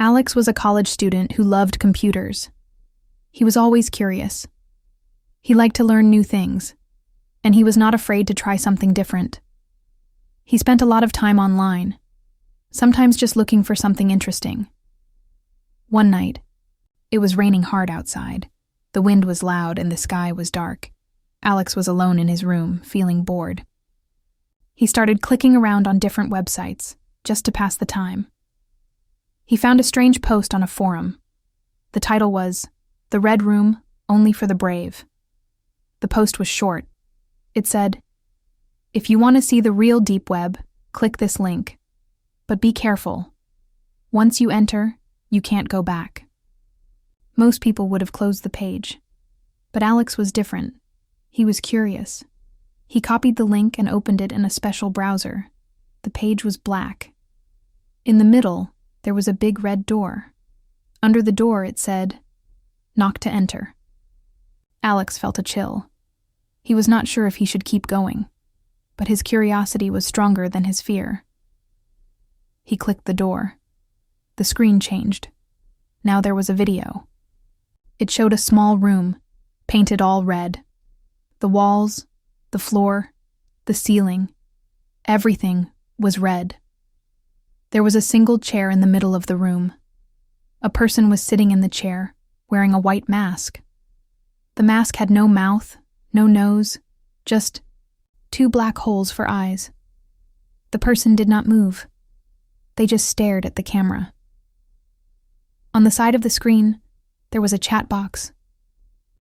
Alex was a college student who loved computers. He was always curious. He liked to learn new things, and he was not afraid to try something different. He spent a lot of time online, sometimes just looking for something interesting. One night, it was raining hard outside. The wind was loud and the sky was dark. Alex was alone in his room, feeling bored. He started clicking around on different websites, just to pass the time. He found a strange post on a forum. The title was, "The Red Room, Only for the Brave." The post was short. It said, "If you want to see the real deep web, click this link. But be careful. Once you enter, you can't go back." Most people would have closed the page. But Alex was different. He was curious. He copied the link and opened it in a special browser. The page was black. In the middle, there was a big red door. Under the door, it said, "Knock to enter." Alex felt a chill. He was not sure if he should keep going, but his curiosity was stronger than his fear. He clicked the door. The screen changed. Now there was a video. It showed a small room, painted all red. The walls, the floor, the ceiling, everything was red. There was a single chair in the middle of the room. A person was sitting in the chair, wearing a white mask. The mask had no mouth, no nose, just 2 black holes for eyes. The person did not move. They just stared at the camera. On the side of the screen, there was a chat box.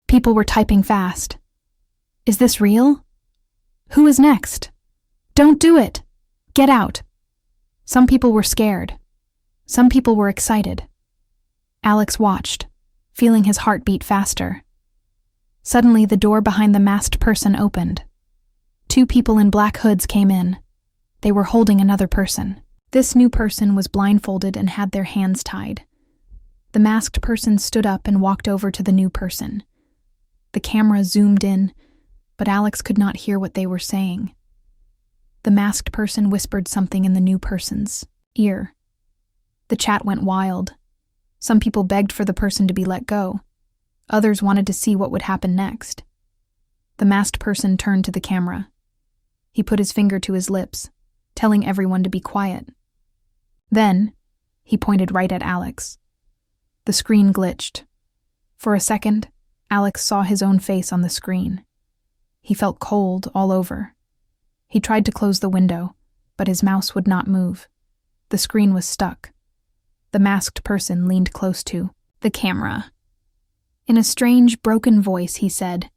People were typing fast. "Is this real? Who is next? Don't do it! Get out!" Some people were scared. Some people were excited. Alex watched, feeling his heart beat faster. Suddenly, the door behind the masked person opened. 2 people in black hoods came in. They were holding another person. This new person was blindfolded and had their hands tied. The masked person stood up and walked over to the new person. The camera zoomed in, but Alex could not hear what they were saying. The masked person whispered something in the new person's ear. The chat went wild. Some people begged for the person to be let go. Others wanted to see what would happen next. The masked person turned to the camera. He put his finger to his lips, telling everyone to be quiet. Then, he pointed right at Alex. The screen glitched. For a second, Alex saw his own face on the screen. He felt cold all over. He tried to close the window, but his mouse would not move. The screen was stuck. The masked person leaned close to the camera. In a strange, broken voice, he said,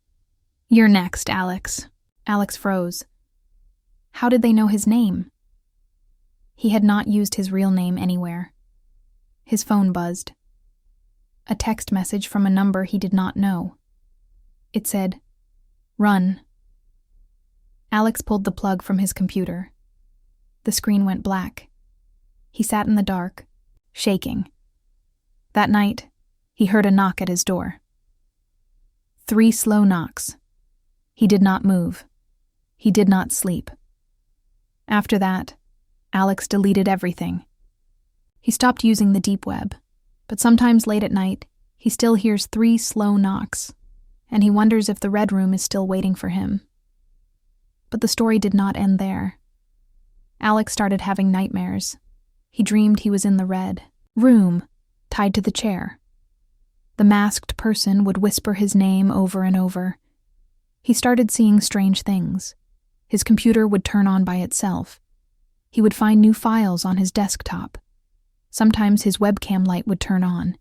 "You're next, Alex." Alex froze. How did they know his name? He had not used his real name anywhere. His phone buzzed. A text message from a number he did not know. It said, "Run." Alex pulled the plug from his computer. The screen went black. He sat in the dark, shaking. That night, he heard a knock at his door. 3 slow knocks. He did not move. He did not sleep. After that, Alex deleted everything. He stopped using the deep web, but sometimes late at night, he still hears 3 slow knocks, and he wonders if the Red Room is still waiting for him. But the story did not end there. Alex started having nightmares. He dreamed he was in the Red Room, tied to the chair. The masked person would whisper his name over and over. He started seeing strange things. His computer would turn on by itself. He would find new files on his desktop. Sometimes his webcam light would turn on,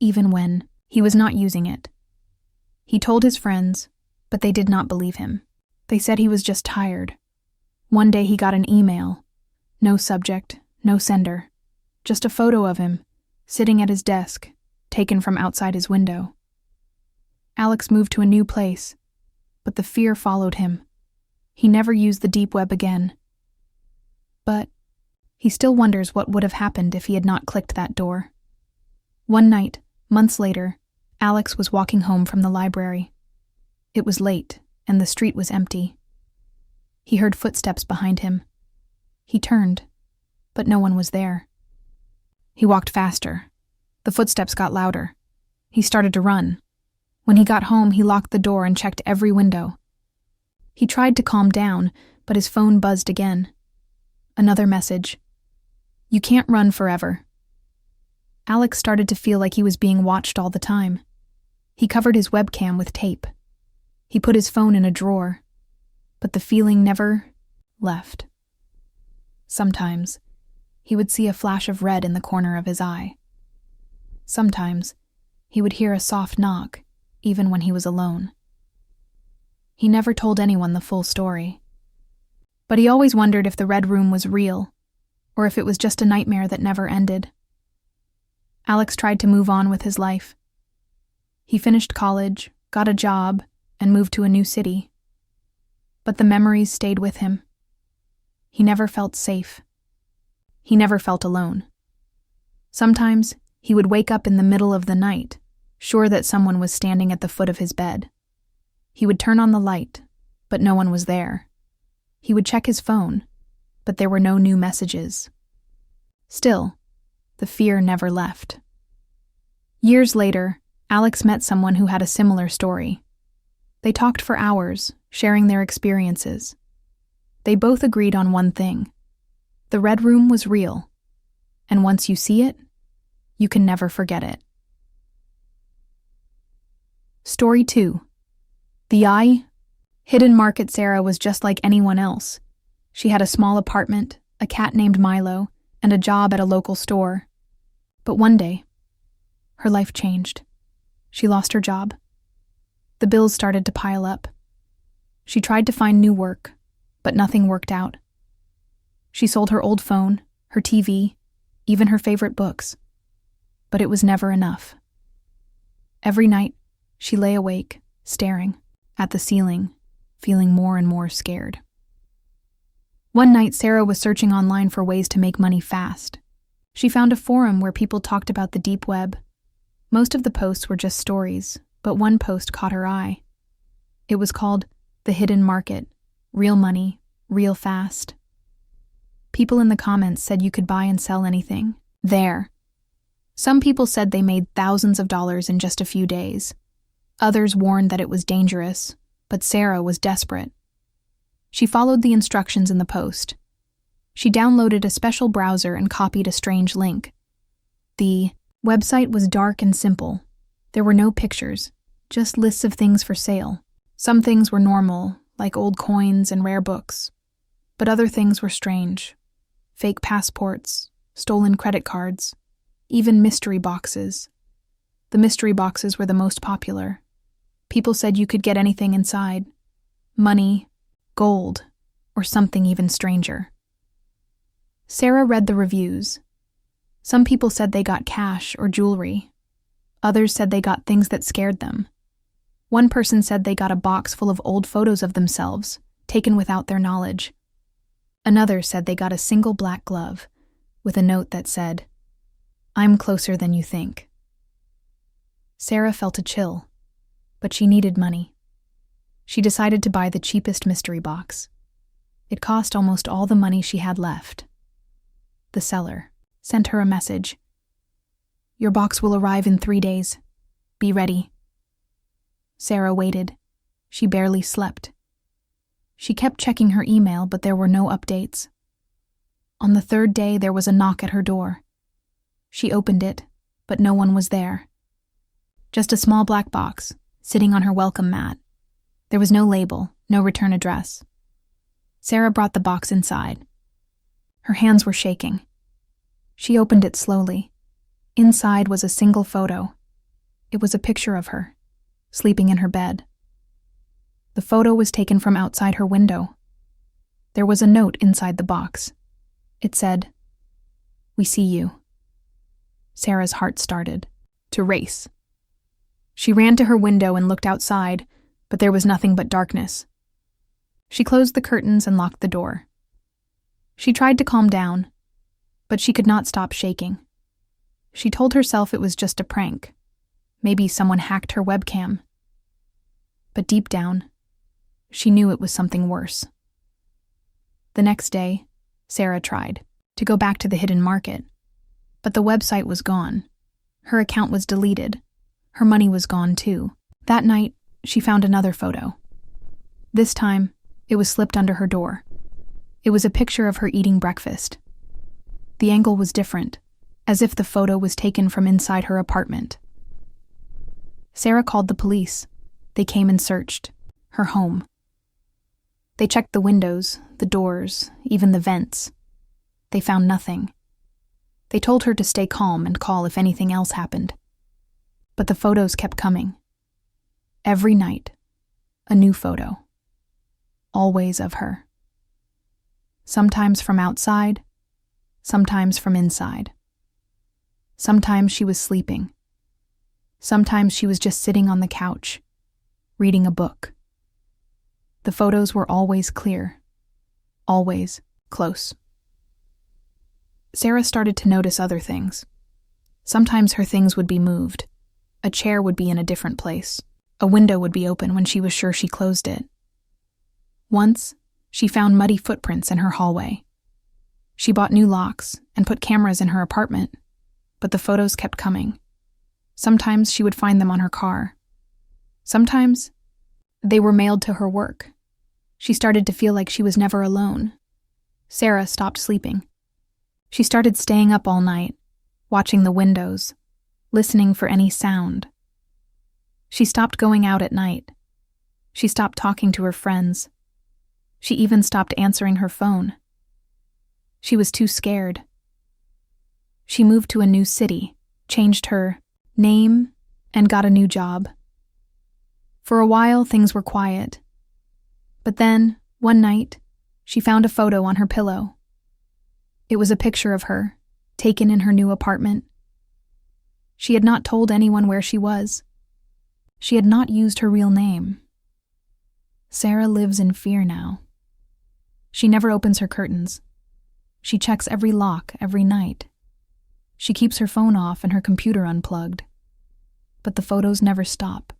even when he was not using it. He told his friends, but they did not believe him. They said he was just tired. One day he got an email. No subject, no sender. Just a photo of him, sitting at his desk, taken from outside his window. Alex moved to a new place, but the fear followed him. He never used the deep web again. But he still wonders what would have happened if he had not clicked that door. One night, months later, Alex was walking home from the library. It was late, and the street was empty. He heard footsteps behind him. He turned, but no one was there. He walked faster. The footsteps got louder. He started to run. When he got home, he locked the door and checked every window. He tried to calm down, but his phone buzzed again. Another message. You can't run forever. Alex started to feel like he was being watched all the time. He covered his webcam with tape. He put his phone in a drawer, but the feeling never left. Sometimes, he would see a flash of red in the corner of his eye. Sometimes, he would hear a soft knock, even when he was alone. He never told anyone the full story. But he always wondered if the Red Room was real, or if it was just a nightmare that never ended. Alex tried to move on with his life. He finished college, got a job, and moved to a new city. But the memories stayed with him. He never felt safe. He never felt alone. Sometimes, he would wake up in the middle of the night, sure that someone was standing at the foot of his bed. He would turn on the light, but no one was there. He would check his phone, but there were no new messages. Still, the fear never left. Years later, Alex met someone who had a similar story. They talked for hours, sharing their experiences. They both agreed on one thing. The Red Room was real, and once you see it, you can never forget it. Story 2. The Eye. Hidden Market Sarah was just like anyone else. She had a small apartment, a cat named Milo, and a job at a local store. But one day, her life changed. She lost her job. The bills started to pile up. She tried to find new work, but nothing worked out. She sold her old phone, her TV, even her favorite books. But it was never enough. Every night, she lay awake, staring at the ceiling, feeling more and more scared. One night, Sarah was searching online for ways to make money fast. She found a forum where people talked about the deep web. Most of the posts were just stories, but one post caught her eye. It was called The Hidden Market, Real Money, Real Fast. People in the comments said you could buy and sell anything there. Some people said they made thousands of dollars in just a few days. Others warned that it was dangerous, but Sarah was desperate. She followed the instructions in the post. She downloaded a special browser and copied a strange link. The website was dark and simple. There were no pictures, just lists of things for sale. Some things were normal, like old coins and rare books. But other things were strange. Fake passports, stolen credit cards, even mystery boxes. The mystery boxes were the most popular. People said you could get anything inside. Money, gold, or something even stranger. Sarah read the reviews. Some people said they got cash or jewelry. Others said they got things that scared them. One person said they got a box full of old photos of themselves, taken without their knowledge. Another said they got a single black glove, with a note that said, "I'm closer than you think." Sarah felt a chill, but she needed money. She decided to buy the cheapest mystery box. It cost almost all the money she had left. The seller sent her a message. "Your box will arrive in 3 days. Be ready." Sarah waited. She barely slept. She kept checking her email, but there were no updates. On the 3rd day, there was a knock at her door. She opened it, but no one was there. Just a small black box, sitting on her welcome mat. There was no label, no return address. Sarah brought the box inside. Her hands were shaking. She opened it slowly. Inside was a single photo. It was a picture of her, sleeping in her bed. The photo was taken from outside her window. There was a note inside the box. It said, "We see you." Sarah's heart started to race. She ran to her window and looked outside, but there was nothing but darkness. She closed the curtains and locked the door. She tried to calm down, but she could not stop shaking. She told herself it was just a prank. Maybe someone hacked her webcam. But deep down, she knew it was something worse. The next day, Sarah tried to go back to the hidden market. But the website was gone. Her account was deleted. Her money was gone too. That night, she found another photo. This time, it was slipped under her door. It was a picture of her eating breakfast. The angle was different, as if the photo was taken from inside her apartment. Sarah called the police. They came and searched her home. They checked the windows, the doors, even the vents. They found nothing. They told her to stay calm and call if anything else happened. But the photos kept coming. Every night, a new photo. Always of her. Sometimes from outside, sometimes from inside. Sometimes she was sleeping. Sometimes she was just sitting on the couch, reading a book. The photos were always clear, always close. Sarah started to notice other things. Sometimes her things would be moved. A chair would be in a different place. A window would be open when she was sure she closed it. Once, she found muddy footprints in her hallway. She bought new locks and put cameras in her apartment, but the photos kept coming. Sometimes she would find them on her car. Sometimes they were mailed to her work. She started to feel like she was never alone. Sarah stopped sleeping. She started staying up all night, watching the windows, listening for any sound. She stopped going out at night. She stopped talking to her friends. She even stopped answering her phone. She was too scared. She moved to a new city, changed her name, and got a new job. For a while, things were quiet. But then, one night, she found a photo on her pillow. It was a picture of her, taken in her new apartment. She had not told anyone where she was. She had not used her real name. Sarah lives in fear now. She never opens her curtains. She checks every lock every night. She keeps her phone off and her computer unplugged. But the photos never stop.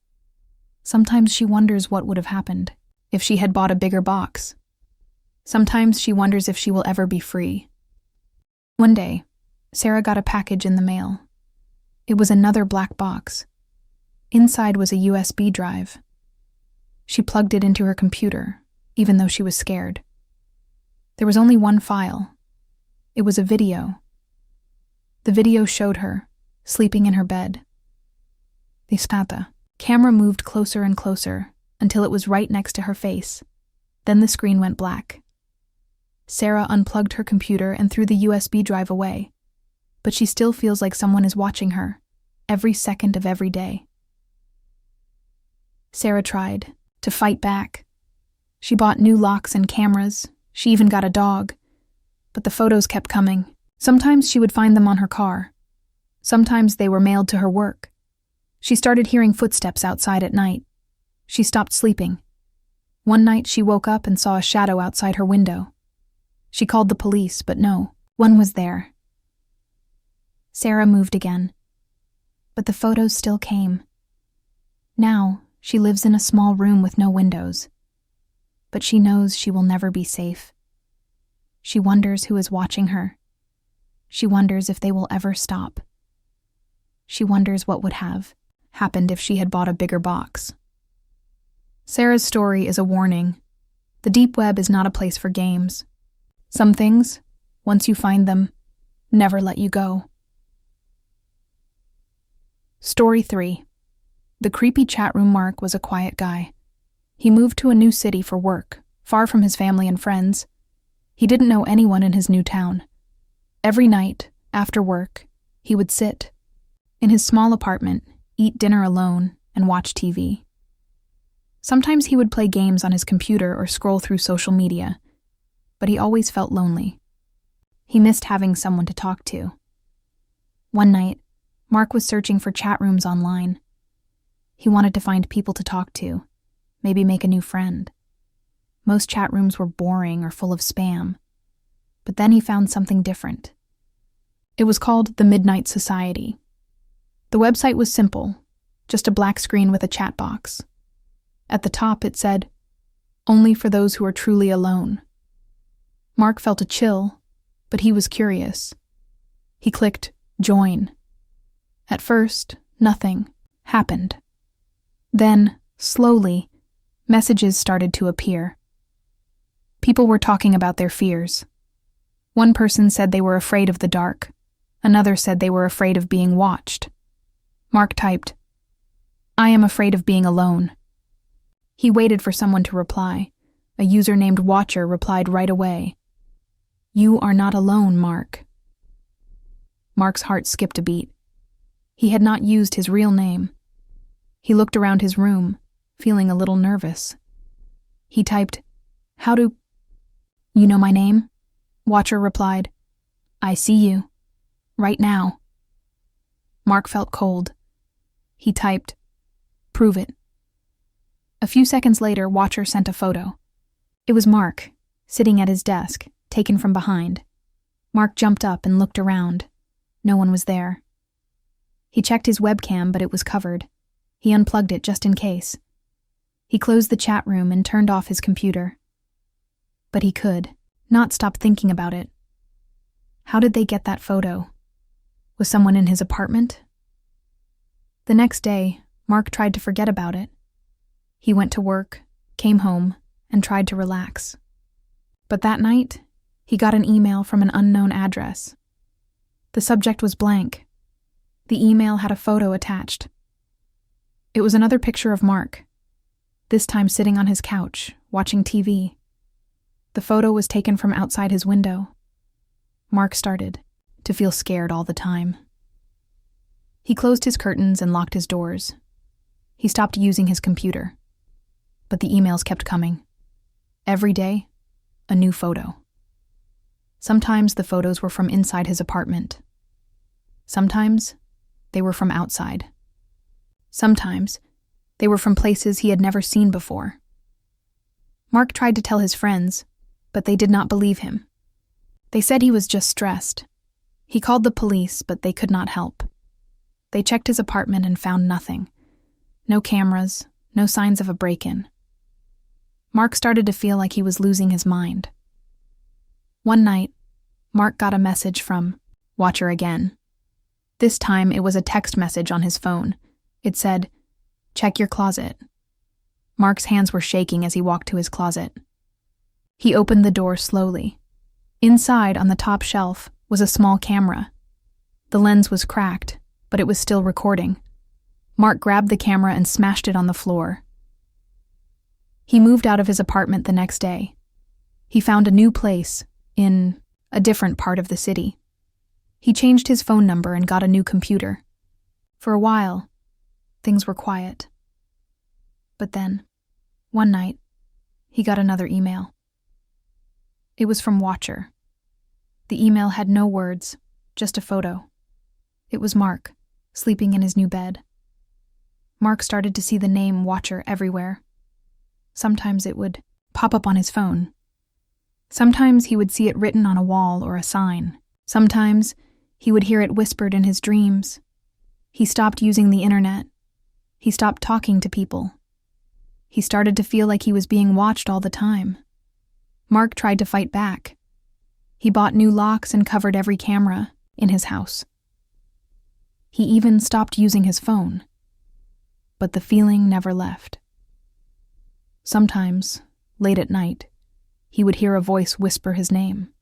Sometimes she wonders what would have happened if she had bought a bigger box. Sometimes she wonders if she will ever be free. One day, Sarah got a package in the mail. It was another black box. Inside was a USB drive. She plugged it into her computer, even though she was scared. There was only one file. It was a video. The video showed her, sleeping in her bed. The camera moved closer and closer until it was right next to her face. Then the screen went black. Sarah unplugged her computer and threw the USB drive away, but she still feels like someone is watching her, every second of every day. Sarah tried to fight back. She bought new locks and cameras. She even got a dog. But the photos kept coming. Sometimes she would find them on her car. Sometimes they were mailed to her work. She started hearing footsteps outside at night. She stopped sleeping. One night she woke up and saw a shadow outside her window. She called the police, but no one was there. Sarah moved again. But the photos still came. Now, she lives in a small room with no windows. But she knows she will never be safe. She wonders who is watching her. She wonders if they will ever stop. She wonders what would have happened if she had bought a bigger box. Sarah's story is a warning. The deep web is not a place for games. Some things, once you find them, never let you go. Story 3. The creepy chat room Mark was a quiet guy. He moved to a new city for work, far from his family and friends. He didn't know anyone in his new town. Every night, after work, he would sit in his small apartment, eat dinner alone, and watch TV. Sometimes he would play games on his computer or scroll through social media, but he always felt lonely. He missed having someone to talk to. One night, Mark was searching for chat rooms online. He wanted to find people to talk to, maybe make a new friend. Most chat rooms were boring or full of spam, but then he found something different. It was called the Midnight Society. The website was simple, just a black screen with a chat box. At the top it said, "Only for those who are truly alone." Mark felt a chill, but he was curious. He clicked Join. At first, nothing happened. Then, slowly, messages started to appear. People were talking about their fears. One person said they were afraid of the dark. Another said they were afraid of being watched. Mark typed, "I am afraid of being alone." He waited for someone to reply. A user named Watcher replied right away. "You are not alone, Mark." Mark's heart skipped a beat. He had not used his real name. He looked around his room, feeling a little nervous. He typed, "How do—" "You know my name?" Watcher replied, "I see you. Right now." Mark felt cold. He typed, "Prove it." A few seconds later, Watcher sent a photo. It was Mark, sitting at his desk, taken from behind. Mark jumped up and looked around. No one was there. He checked his webcam, but it was covered. He unplugged it just in case. He closed the chat room and turned off his computer. But he could not stop thinking about it. How did they get that photo? Was someone in his apartment? The next day, Mark tried to forget about it. He went to work, came home, and tried to relax. But that night, he got an email from an unknown address. The subject was blank. The email had a photo attached. It was another picture of Mark, this time sitting on his couch, watching TV. The photo was taken from outside his window. Mark started to feel scared all the time. He closed his curtains and locked his doors. He stopped using his computer. But the emails kept coming. Every day, a new photo. Sometimes the photos were from inside his apartment. Sometimes they were from outside. Sometimes they were from places he had never seen before. Mark tried to tell his friends, but they did not believe him. They said he was just stressed. He called the police, but they could not help. They checked his apartment and found nothing. No cameras, no signs of a break-in. Mark started to feel like he was losing his mind. One night, Mark got a message from Watcher again. This time it was a text message on his phone. It said, "Check your closet." Mark's hands were shaking as he walked to his closet. He opened the door slowly. Inside, on the top shelf, was a small camera. The lens was cracked, but it was still recording. Mark grabbed the camera and smashed it on the floor. He moved out of his apartment the next day. He found a new place in a different part of the city. He changed his phone number and got a new computer. For a while, things were quiet. But then, one night, he got another email. It was from Watcher. The email had no words, just a photo. It was Mark, sleeping in his new bed. Mark started to see the name Watcher everywhere. Sometimes it would pop up on his phone. Sometimes he would see it written on a wall or a sign. Sometimes he would hear it whispered in his dreams. He stopped using the internet. He stopped talking to people. He started to feel like he was being watched all the time. Mark tried to fight back. He bought new locks and covered every camera in his house. He even stopped using his phone. But the feeling never left. Sometimes, late at night, he would hear a voice whisper his name.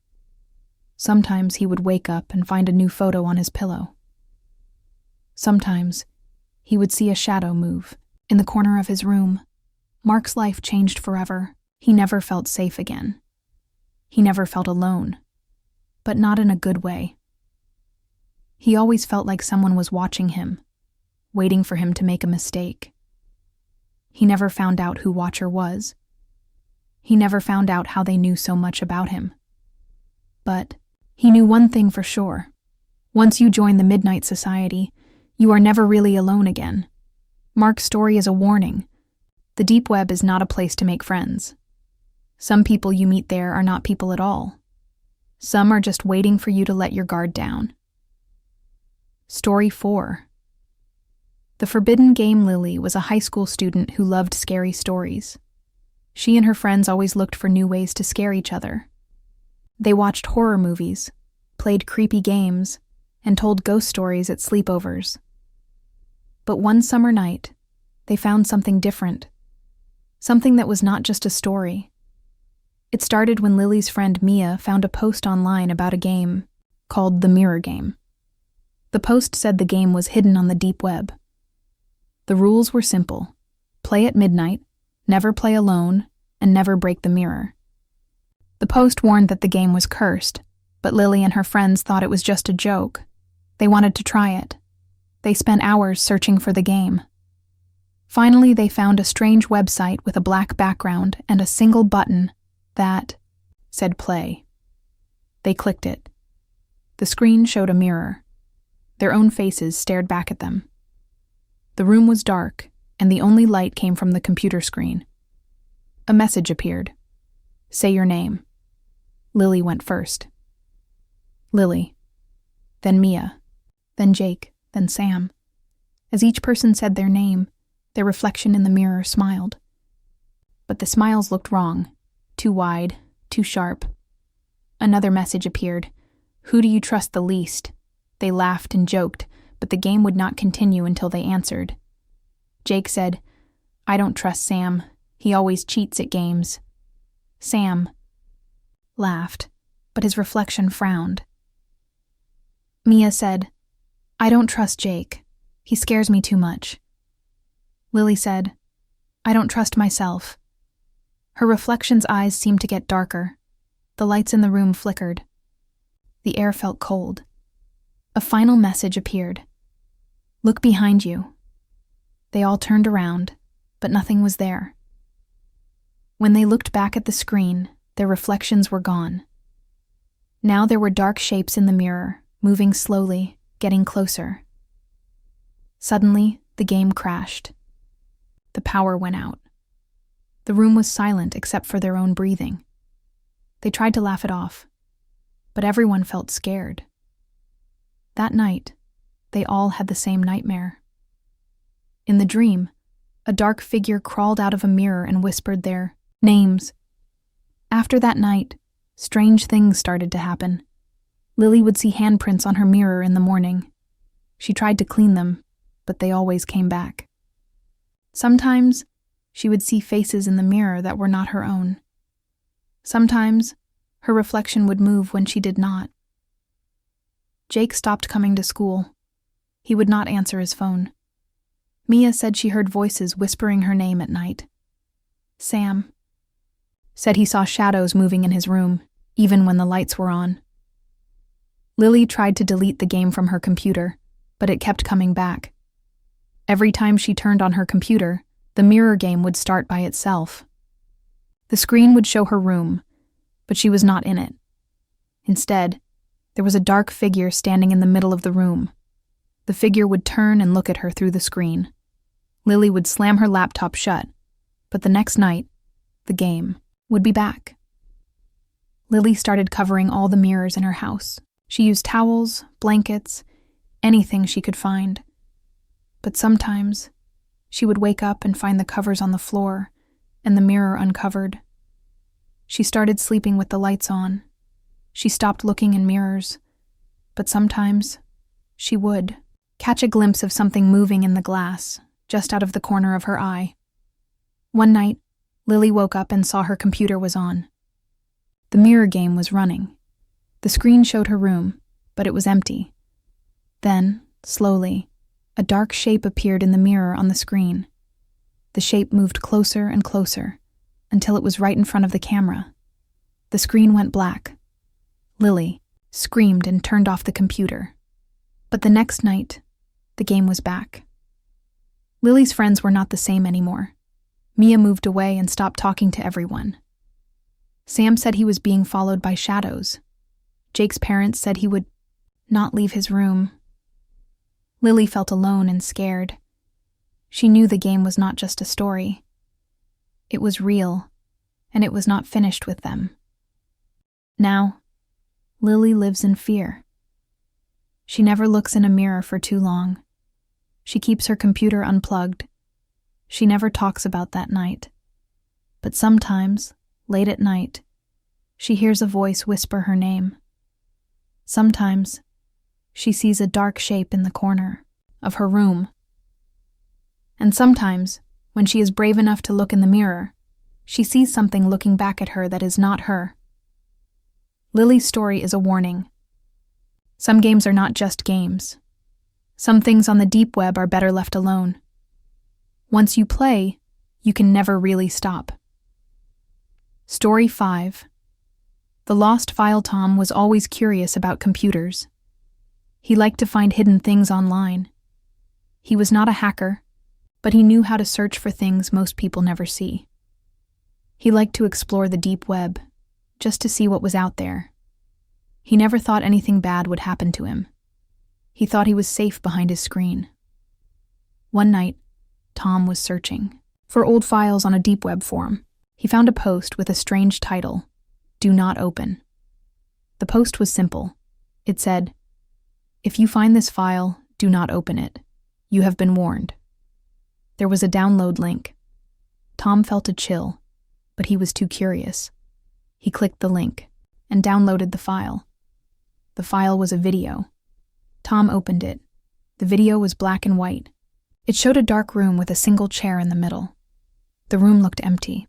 Sometimes he would wake up and find a new photo on his pillow. Sometimes he would see a shadow move in the corner of his room. Mark's life changed forever. He never felt safe again. He never felt alone, but not in a good way. He always felt like someone was watching him, waiting for him to make a mistake. He never found out who Watcher was. He never found out how they knew so much about him. But he knew one thing for sure. Once you join the Midnight Society, you are never really alone again. Mark's story is a warning. The deep web is not a place to make friends. Some people you meet there are not people at all. Some are just waiting for you to let your guard down. Story 4. The Forbidden Game Lily was a high school student who loved scary stories. She and her friends always looked for new ways to scare each other. They watched horror movies, played creepy games, and told ghost stories at sleepovers. But one summer night, they found something different. Something that was not just a story. It started when Lily's friend Mia found a post online about a game called the Mirror Game. The post said the game was hidden on the deep web. The rules were simple: play at midnight, never play alone, and never break the mirror. The post warned that the game was cursed, but Lily and her friends thought it was just a joke. They wanted to try it. They spent hours searching for the game. Finally, they found a strange website with a black background and a single button that said play. They clicked it. The screen showed a mirror. Their own faces stared back at them. The room was dark, and the only light came from the computer screen. A message appeared. Say your name. Lily went first. Lily. Then Mia. Then Jake. Then Sam. As each person said their name, their reflection in the mirror smiled. But the smiles looked wrong. Too wide, too sharp. Another message appeared. Who do you trust the least? They laughed and joked, but the game would not continue until they answered. Jake said, I don't trust Sam. He always cheats at games. Sam laughed, but his reflection frowned. Mia said, I don't trust Jake. He scares me too much. Lily said, I don't trust myself. Her reflection's eyes seemed to get darker. The lights in the room flickered. The air felt cold. A final message appeared. Look behind you. They all turned around, but nothing was there. When they looked back at the screen, their reflections were gone. Now there were dark shapes in the mirror, moving slowly, getting closer. Suddenly, the game crashed. The power went out. The room was silent except for their own breathing. They tried to laugh it off, but everyone felt scared. That night, they all had the same nightmare. In the dream, a dark figure crawled out of a mirror and whispered their names. After that night, strange things started to happen. Lily would see handprints on her mirror in the morning. She tried to clean them, but they always came back. Sometimes, she would see faces in the mirror that were not her own. Sometimes, her reflection would move when she did not. Jake stopped coming to school. He would not answer his phone. Mia said she heard voices whispering her name at night. Sam said he saw shadows moving in his room, even when the lights were on. Lily tried to delete the game from her computer, but it kept coming back. Every time she turned on her computer, the mirror game would start by itself. The screen would show her room, but she was not in it. Instead, there was a dark figure standing in the middle of the room. The figure would turn and look at her through the screen. Lily would slam her laptop shut, but the next night, the game would be back. Lily started covering all the mirrors in her house. She used towels, blankets, anything she could find. But sometimes, she would wake up and find the covers on the floor and the mirror uncovered. She started sleeping with the lights on. She stopped looking in mirrors, but sometimes she would catch a glimpse of something moving in the glass, just out of the corner of her eye. One night, Lily woke up and saw her computer was on. The mirror game was running. The screen showed her room, but it was empty. Then, slowly, a dark shape appeared in the mirror on the screen. The shape moved closer and closer, until it was right in front of the camera. The screen went black. Lily screamed and turned off the computer. But the next night, the game was back. Lily's friends were not the same anymore. Mia moved away and stopped talking to everyone. Sam said he was being followed by shadows. Jake's parents said he would not leave his room. Lily felt alone and scared. She knew the game was not just a story. It was real, and it was not finished with them. Now, Lily lives in fear. She never looks in a mirror for too long. She keeps her computer unplugged. She never talks about that night. But sometimes, late at night, she hears a voice whisper her name. Sometimes, she sees a dark shape in the corner of her room. And sometimes, when she is brave enough to look in the mirror, she sees something looking back at her that is not her. Lily's story is a warning. Some games are not just games. Some things on the deep web are better left alone. Once you play, you can never really stop. Story 5. The lost file. Tom was always curious about computers. He liked to find hidden things online. He was not a hacker, but he knew how to search for things most people never see. He liked to explore the deep web, just to see what was out there. He never thought anything bad would happen to him. He thought he was safe behind his screen. One night, Tom was searching for old files on a deep web forum. He found a post with a strange title, "Do Not Open." The post was simple. It said, "If you find this file, do not open it. You have been warned." There was a download link. Tom felt a chill, but he was too curious. He clicked the link and downloaded the file. The file was a video. Tom opened it. The video was black and white. It showed a dark room with a single chair in the middle. The room looked empty.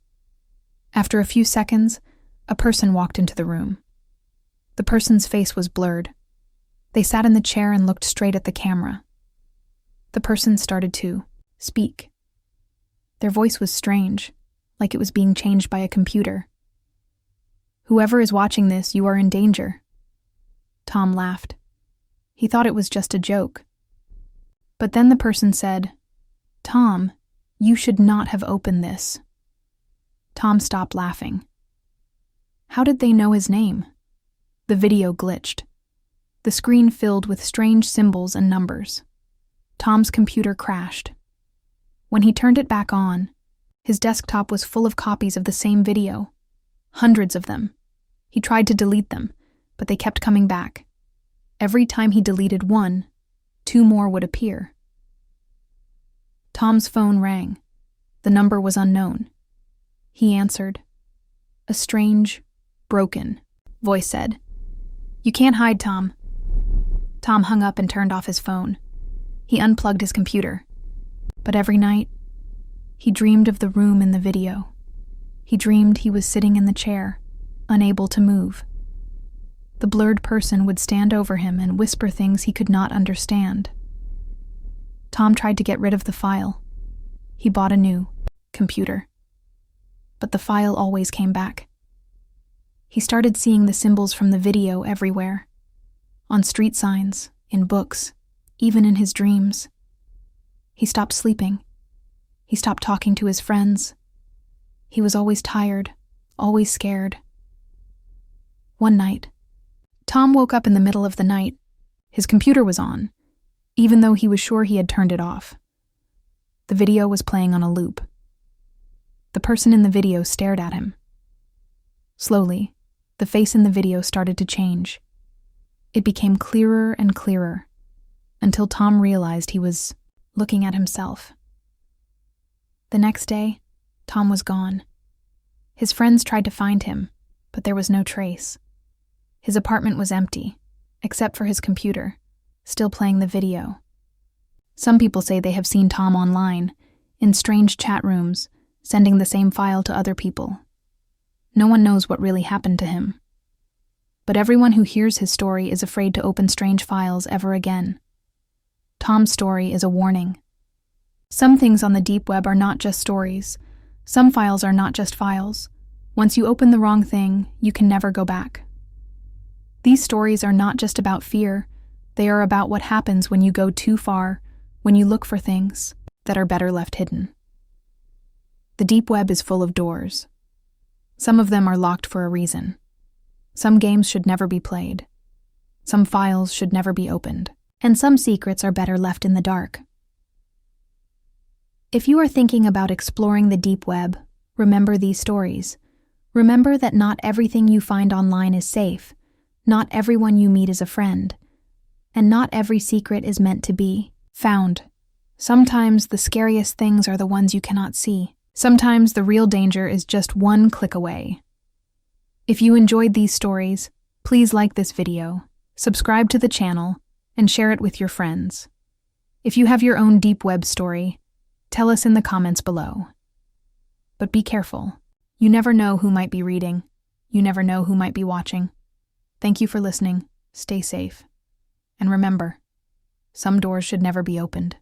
After a few seconds, a person walked into the room. The person's face was blurred. They sat in the chair and looked straight at the camera. The person started to speak. Their voice was strange, like it was being changed by a computer. "Whoever is watching this, you are in danger." Tom laughed. He thought it was just a joke. But then the person said, "Tom, you should not have opened this." Tom stopped laughing. How did they know his name? The video glitched. The screen filled with strange symbols and numbers. Tom's computer crashed. When he turned it back on, his desktop was full of copies of the same video. Hundreds of them. He tried to delete them, but they kept coming back. Every time he deleted one, 2 more would appear. Tom's phone rang. The number was unknown. He answered. A strange, broken voice said, "You can't hide, Tom." Tom hung up and turned off his phone. He unplugged his computer. But every night, he dreamed of the room in the video. He dreamed he was sitting in the chair, unable to move. The blurred person would stand over him and whisper things he could not understand. Tom tried to get rid of the file. He bought a new computer. But the file always came back. He started seeing the symbols from the video everywhere. On street signs, in books, even in his dreams. He stopped sleeping. He stopped talking to his friends. He was always tired, always scared. One night, Tom woke up in the middle of the night. His computer was on, even though he was sure he had turned it off. The video was playing on a loop. The person in the video stared at him. Slowly, the face in the video started to change. It became clearer and clearer, until Tom realized he was looking at himself. The next day, Tom was gone. His friends tried to find him, but there was no trace. His apartment was empty, except for his computer, still playing the video. Some people say they have seen Tom online, in strange chat rooms, sending the same file to other people. No one knows what really happened to him. But everyone who hears his story is afraid to open strange files ever again. Tom's story is a warning. Some things on the deep web are not just stories. Some files are not just files. Once you open the wrong thing, you can never go back. These stories are not just about fear. They are about what happens when you go too far, when you look for things that are better left hidden. The deep web is full of doors. Some of them are locked for a reason. Some games should never be played. Some files should never be opened. And some secrets are better left in the dark. If you are thinking about exploring the deep web, remember these stories. Remember that not everything you find online is safe. Not everyone you meet is a friend. And not every secret is meant to be found. Sometimes the scariest things are the ones you cannot see. Sometimes the real danger is just one click away. If you enjoyed these stories, please like this video, subscribe to the channel, and share it with your friends. If you have your own deep web story, tell us in the comments below. But be careful. You never know who might be reading. You never know who might be watching. Thank you for listening. Stay safe. And remember, some doors should never be opened.